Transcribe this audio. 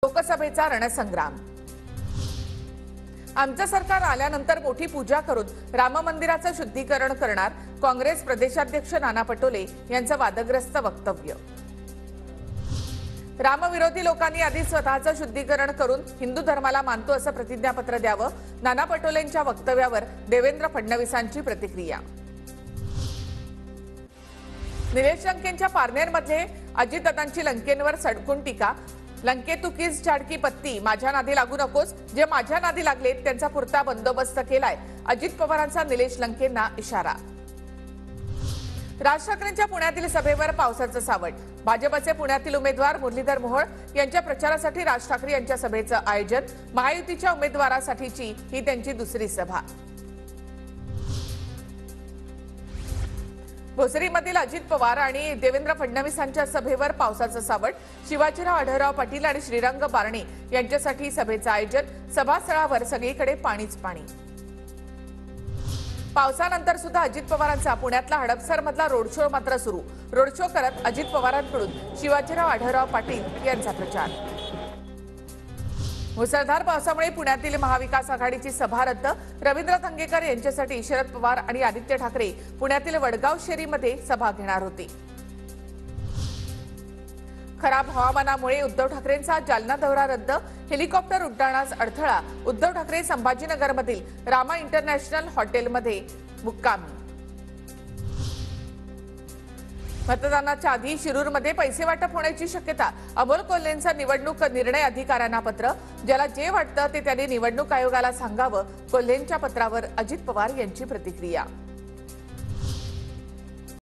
लोकसभेचा रणसंग्राम। आमचं सरकार आल्यानंतर मोठी पूजा करून राम मंदिराचं शुद्धीकरण करणार, काँग्रेस प्रदेशाध्यक्ष नाना पटोले यांचं वादग्रस्त वक्तव्य। रामविरोधी लोकांनी आधी स्वतःचं शुद्धीकरण करून हिंदू धर्माला मानतो असं प्रतिज्ञापत्र द्यावं, नाना पटोलेंच्या वक्तव्यावर देवेंद्र फडणवीसांची प्रतिक्रिया। निलेश लंकेंच्या पारनेरमध्ये अजितदादांची लंकेंवर सडकून टीका। लंकेतुकीच चाडकी पत्ती, माझ्या नादी लागू नकोस, जे माझ्या नादी लागलेत त्यांचा पुरता बंदोबस्त केलाय, अजित पवारांचा निलेश लंकेंना इशारा। राज ठाकरेंच्या पुण्यातील सभेवर पावसाचं सावट। भाजपचे पुण्यातील उमेदवार मुरलीधर मोहोळ यांच्या प्रचारासाठी राज ठाकरे यांच्या सभेचं आयोजन। महायुतीच्या उमेदवारासाठीची ही त्यांची दुसरी सभा। भोसरीमधील अजित पवार आणि देवेंद्र फडणवीसांच्या सभेवर पावसाचं सावट। शिवाजीराव आढळराव पाटील आणि श्रीरंग बारणे यांच्यासाठी सभेचं आयोजन। सभास्थळावर सगळीकडे पाणीच पाणी। पावसानंतर सुद्धा अजित पवारांचा पुण्यातला हडपसरमधला रोड शो मात्र सुरू। रोड शो करत अजित पवारांकडून शिवाजीराव आढळराव पाटील यांचा प्रचार। मुसळधार पावसामुळे पुण्यातील महाविकास आघाडीची सभा रद्द। रवींद्र धंगेकर यांच्यासाठी शरद पवार आणि आदित्य ठाकरे पुण्यातील वडगाव शेरीमध्ये सभा घेणार होते। खराब हवामानामुळे उद्धव ठाकरेंचा जालना दौरा रद्द। हेलिकॉप्टर उड्डाणास अडथळा। उद्धव ठाकरे संभाजीनगरमधील रामा इंटरनॅशनल हॉटेलमध्ये मुक्कामी। मतदानाच्या आधी शिरूरमध्ये पैसे वाटप होण्याची शक्यता। अमोल कोल्हेंचा निवडणूक निर्णय अधिकाऱ्यांना पत्र। ज्याला जे वाटतं ते त्यांनी निवडणूक आयोगाला सांगावं, कोल्हेंच्या पत्रावर अजित पवार यांची प्रतिक्रिया।